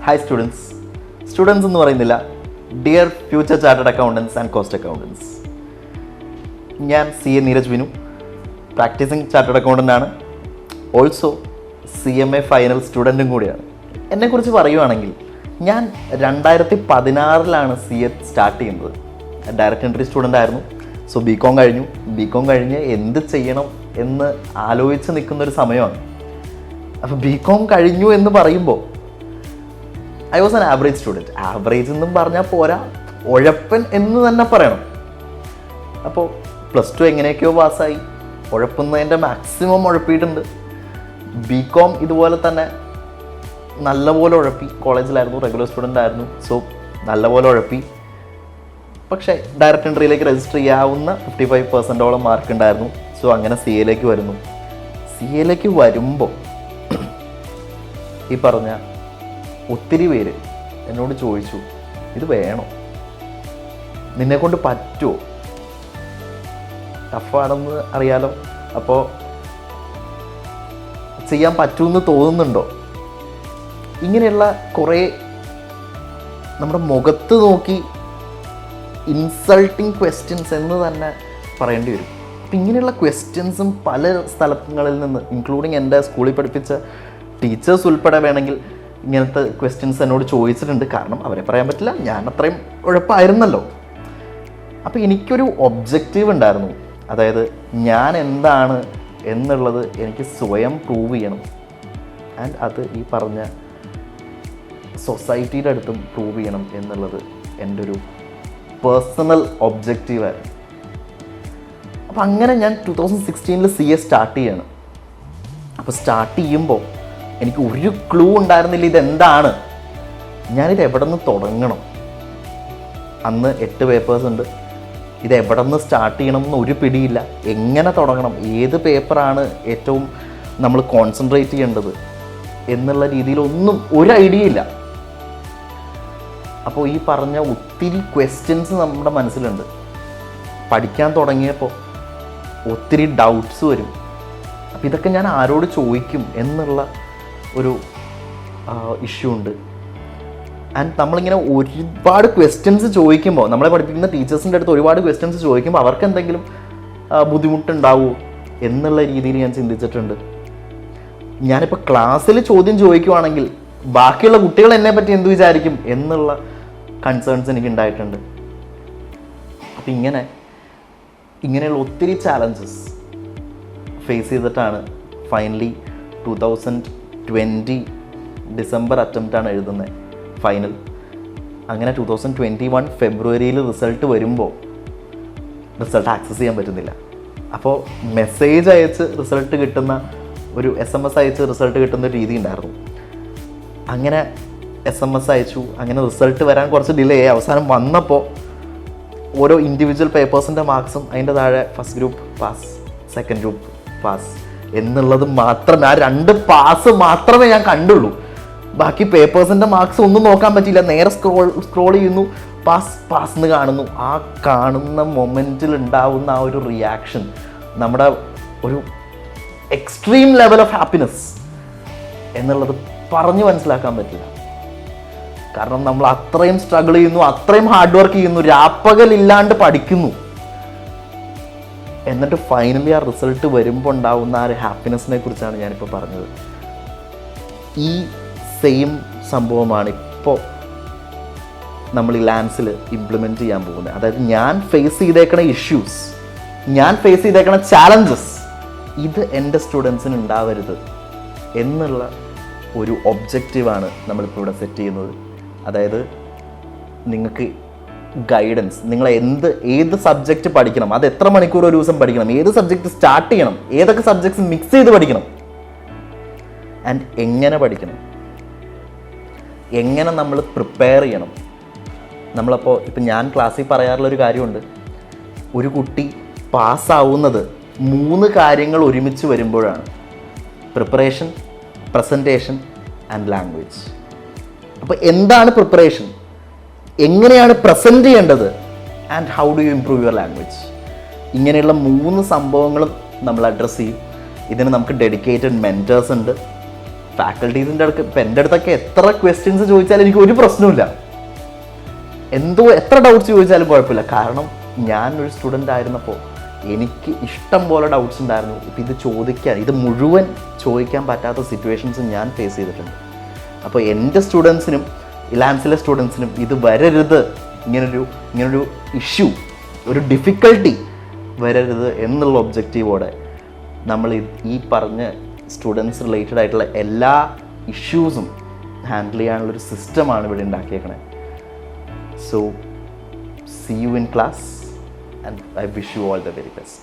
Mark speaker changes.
Speaker 1: Hi students. Students എന്ന് പറയുന്നില്ല, dear future chartered accountants and cost accountants. ഞാൻ CA Neeraj Vinu, practising chartered accountant ആണ്. Also CMA final സ്റ്റുഡൻറ്റും കൂടിയാണ്. എന്നെക്കുറിച്ച് പറയുവാണെങ്കിൽ ഞാൻ 2016 CA സ്റ്റാർട്ട് ചെയ്യുന്നത്. ഡയറക്റ്റ് എൻട്രി സ്റ്റുഡൻ്റ് ആയിരുന്നു. സോ BCom കഴിഞ്ഞു. BCom കഴിഞ്ഞ് എന്ത് ചെയ്യണം എന്ന് ആലോചിച്ച് നിൽക്കുന്നൊരു സമയമാണ്. അപ്പോൾ BCom കഴിഞ്ഞു എന്ന് പറയുമ്പോൾ I was an average student. Average എന്നും പറഞ്ഞാൽ പോരാ, ഉഴപ്പൻ എന്ന് തന്നെ പറയണം. അപ്പോൾ +2 എങ്ങനെയൊക്കെയോ പാസ്സായി. ഉഴപ്പുന്നതിൻ്റെ മാക്സിമം ഉഴപ്പിയിട്ടുണ്ട്. BCom ഇതുപോലെ തന്നെ നല്ലപോലെ ഉഴപ്പി. കോളേജിലായിരുന്നു, റെഗുലർ സ്റ്റുഡൻ്റ് ആയിരുന്നു. സോ നല്ലപോലെ ഉഴപ്പി. പക്ഷേ ഡയറക്റ്റ് എൻട്രിയിലേക്ക് രജിസ്റ്റർ ചെയ്യാവുന്ന 55% മാർക്ക് ഉണ്ടായിരുന്നു. സോ അങ്ങനെ CAയിലേക്ക് വരുന്നു. CAയിലേക്ക് വരുമ്പോൾ ഈ പറഞ്ഞ ഒത്തിരി പേര് എന്നോട് ചോദിച്ചു, ഇത് വേണോ, നിന്നെക്കൊണ്ട് പറ്റുമോ, ടഫാണെന്ന് അറിയാലോ, അപ്പോൾ ചെയ്യാൻ പറ്റുമെന്ന് തോന്നുന്നുണ്ടോ? ഇങ്ങനെയുള്ള കുറേ നമ്മുടെ മുഖത്ത് നോക്കി ഇൻസൾട്ടിങ് ക്വസ്റ്റ്യൻസ് എന്ന് തന്നെ പറയേണ്ടി വരും. അപ്പം ഇങ്ങനെയുള്ള ക്വസ്റ്റ്യൻസും പല സ്ഥലങ്ങളിൽ നിന്ന്, ഇൻക്ലൂഡിങ് എൻ്റെ സ്കൂളിൽ പഠിപ്പിച്ച ടീച്ചേഴ്സ് ഉൾപ്പെടെ വേണമെങ്കിൽ ഇങ്ങനത്തെ ക്വസ്റ്റ്യൻസ് എന്നോട് ചോദിച്ചിട്ടുണ്ട്. കാരണം അവരെ പറയാൻ പറ്റില്ല, ഞാൻ അത്രയും ഉഴപ്പായിരുന്നല്ലോ. അപ്പോൾ എനിക്കൊരു ഒബ്ജക്റ്റീവ് ഉണ്ടായിരുന്നു. അതായത് ഞാൻ എന്താണ് എന്നുള്ളത് എനിക്ക് സ്വയം പ്രൂവ് ചെയ്യണം. ആൻഡ് അത് ഈ പറഞ്ഞ സൊസൈറ്റിയുടെ അടുത്തും പ്രൂവ് ചെയ്യണം എന്നുള്ളത് എൻ്റെ ഒരു പേഴ്സണൽ ഒബ്ജക്റ്റീവായിരുന്നു. അപ്പോൾ അങ്ങനെ ഞാൻ 2016 CA സ്റ്റാർട്ട് ചെയ്യാണ്. അപ്പോൾ സ്റ്റാർട്ട് ചെയ്യുമ്പോൾ എനിക്ക് ഒരു ക്ലൂ ഉണ്ടായിരുന്നില്ല ഇതെന്താണ്, ഞാനിത് എവിടെ നിന്ന് തുടങ്ങണം. അന്ന് 8 പേപ്പേഴ്സ് ഉണ്ട്. ഇത് എവിടെ നിന്ന് സ്റ്റാർട്ട് ചെയ്യണം എന്ന് ഒരു പിടിയില്ല. എങ്ങനെ തുടങ്ങണം, ഏത് പേപ്പറാണ് ഏറ്റവും നമ്മൾ കോൺസെൻട്രേറ്റ് ചെയ്യേണ്ടത് എന്നുള്ള രീതിയിലൊന്നും ഒരു ഐഡിയ ഇല്ല. അപ്പോൾ ഈ പറഞ്ഞ ഒത്തിരി ക്വസ്റ്റ്യൻസ് നമ്മുടെ മനസ്സിലുണ്ട്. പഠിക്കാൻ തുടങ്ങിയപ്പോൾ ഒത്തിരി ഡൗട്ട്സ് വരും. അപ്പോൾ ഇതൊക്കെ ഞാൻ ആരോട് ചോദിക്കും എന്നുള്ള ഒരു ഇഷ്യൂ ഉണ്ട്. ആൻഡ് നമ്മളിങ്ങനെ ഒരുപാട് ക്വസ്റ്റ്യൻസ് ചോദിക്കുമ്പോൾ, നമ്മളെ പഠിപ്പിക്കുന്ന ടീച്ചേഴ്സിൻ്റെ അടുത്ത് ഒരുപാട് ക്വസ്റ്റ്യൻസ് ചോദിക്കുമ്പോൾ അവർക്ക് എന്തെങ്കിലും ബുദ്ധിമുട്ടുണ്ടാവുമോ എന്നുള്ള രീതിയിൽ ഞാൻ ചിന്തിച്ചിട്ടുണ്ട്. ഞാനിപ്പോൾ ക്ലാസ്സിൽ ചോദ്യം ചോദിക്കുവാണെങ്കിൽ ബാക്കിയുള്ള കുട്ടികൾ എന്നെ പറ്റി എന്ത് വിചാരിക്കും എന്നുള്ള കൺസേൺസ് എനിക്ക് ഉണ്ടായിട്ടുണ്ട്. അപ്പം ഇങ്ങനെയുള്ള ഒത്തിരി ചാലഞ്ചസ് ഫേസ് ചെയ്തിട്ടാണ് ഫൈനലി 2020 ഡിസംബർ അറ്റംപ്റ്റാണ് എഴുതുന്നത് ഫൈനൽ. അങ്ങനെ 2021 ഫെബ്രുവരിയിൽ റിസൾട്ട് വരുമ്പോൾ റിസൾട്ട് ആക്സസ് ചെയ്യാൻ പറ്റുന്നില്ല. അപ്പോൾ മെസ്സേജ് അയച്ച് റിസൾട്ട് കിട്ടുന്ന ഒരു SMS അയച്ച് റിസൾട്ട് കിട്ടുന്ന ഒരു രീതി ഉണ്ടായിരുന്നു. അങ്ങനെ SMS അയച്ചു. അങ്ങനെ റിസൾട്ട് വരാൻ കുറച്ച് ഡിലേ ആയി. അവസാനം വന്നപ്പോൾ ഓരോ ഇൻഡിവിജ്വൽ പേപ്പേഴ്സിൻ്റെ മാർക്സും അതിൻ്റെ താഴെ first group pass, second group pass എന്നുള്ളത് മാത്രമേ, ആ 2 പാസ് മാത്രമേ ഞാൻ കണ്ടുള്ളൂ. ബാക്കി പേപ്പേഴ്സിൻ്റെ മാർക്സ് ഒന്നും നോക്കാൻ പറ്റിയില്ല. നേരെ സ്ക്രോൾ ചെയ്യുന്നു, പാസ് എന്ന് കാണുന്നു. ആ കാണുന്ന മൊമെൻറ്റിൽ ഉണ്ടാവുന്ന ആ ഒരു റിയാക്ഷൻ നമ്മുടെ ഒരു എക്സ്ട്രീം ലെവൽ ഓഫ് ഹാപ്പിനെസ് എന്നുള്ളത് പറഞ്ഞു മനസ്സിലാക്കാൻ പറ്റില്ല. കാരണം നമ്മൾ അത്രയും സ്ട്രഗിൾ ചെയ്യുന്നു, അത്രയും ഹാർഡ് വർക്ക് ചെയ്യുന്നു, രാപ്പകലില്ലാണ്ട് പഠിക്കുന്നു. എന്നിട്ട് ഫൈനലി ആ റിസൾട്ട് വരുമ്പോൾ ഉണ്ടാവുന്ന ആ ഒരു ഹാപ്പിനെസ്സിനെ കുറിച്ചാണ് ഞാനിപ്പോൾ പറഞ്ഞത്. ഈ സെയിം സംഭവമാണ് ഇപ്പോൾ നമ്മൾ ഈ ലാൻസിൽ ഇംപ്ലിമെൻറ്റ് ചെയ്യാൻ പോകുന്നത്. അതായത് ഞാൻ ഫേസ് ചെയ്തേക്കണ ഇഷ്യൂസ്, ഞാൻ ഫേസ് ചെയ്തേക്കണ ചാലഞ്ചസ്, ഇത് എൻ്റെ സ്റ്റുഡൻസിന് ഉണ്ടാവരുത് എന്നുള്ള ഒരു ഒബ്ജക്റ്റീവാണ് നമ്മളിപ്പോൾ ഇവിടെ സെറ്റ് ചെയ്യുന്നത്. അതായത് നിങ്ങൾക്ക് ഗൈഡൻസ്, നിങ്ങൾ ഏത് സബ്ജക്റ്റ് പഠിക്കണം, അത് എത്ര മണിക്കൂർ ഒരു ദിവസം പഠിക്കണം, ഏത് സബ്ജക്റ്റ് സ്റ്റാർട്ട് ചെയ്യണം, ഏതൊക്കെ സബ്ജക്ട്സ് മിക്സ് ചെയ്ത് പഠിക്കണം, ആൻഡ് എങ്ങനെ പഠിക്കണം, എങ്ങനെ നമ്മൾ പ്രിപ്പയർ ചെയ്യണം. നമ്മളപ്പോൾ ഇപ്പം ഞാൻ ക്ലാസ്സിൽ പറയാറുള്ളൊരു കാര്യമുണ്ട്. ഒരു കുട്ടി പാസ്സാവുന്നത് 3 കാര്യങ്ങൾ ഒരുമിച്ച് വരുമ്പോഴാണ്: പ്രിപ്പറേഷൻ, പ്രസൻറ്റേഷൻ ആൻഡ് ലാംഗ്വേജ്. അപ്പോൾ എന്താണ് പ്രിപ്പറേഷൻ, എങ്ങനെയാണ് പ്രസൻറ്റ് ചെയ്യേണ്ടത്, and how do you improve your language. ഇങ്ങനെയുള്ള 3 സംഭവങ്ങളും നമ്മൾ അഡ്രസ്സ് ചെയ്യും. ഇതിന് നമുക്ക് ഡെഡിക്കേറ്റഡ് മെൻറ്റേഴ്സ് ഉണ്ട്. ഫാക്കൽറ്റീസിൻ്റെ അടുത്ത് ഇപ്പം എൻ്റെ അടുത്തൊക്കെ എത്ര ക്വസ്റ്റ്യൻസ് ചോദിച്ചാലും എനിക്ക് ഒരു പ്രശ്നമില്ല, എത്ര ഡൗട്ട്സ് ചോദിച്ചാലും കുഴപ്പമില്ല. കാരണം ഞാനൊരു സ്റ്റുഡൻ്റ് ആയിരുന്നപ്പോൾ എനിക്ക് ഇഷ്ടം പോലെ ഡൗട്ട്സ് ഉണ്ടായിരുന്നു. ഇപ്പം ഇത് മുഴുവൻ ചോദിക്കാൻ പറ്റാത്ത സിറ്റുവേഷൻസ് ഞാൻ ഫേസ് ചെയ്തിട്ടുണ്ട്. അപ്പോൾ എൻ്റെ സ്റ്റുഡൻസിനും ഇലാൻസിലെ സ്റ്റുഡൻസിനും ഇത് വരരുത്, ഇങ്ങനൊരു ഇഷ്യൂ, ഒരു ഡിഫിക്കൽട്ടി വരരുത് എന്നുള്ള ഒബ്ജക്റ്റീവോടെ നമ്മൾ ഈ പറഞ്ഞ സ്റ്റുഡൻസ് റിലേറ്റഡ് ആയിട്ടുള്ള എല്ലാ ഇഷ്യൂസും ഹാൻഡിൽ ചെയ്യാനുള്ളൊരു സിസ്റ്റമാണ് ഇവിടെ ഉണ്ടാക്കിയേക്കണേ. So see you in class and I wish you all the very best.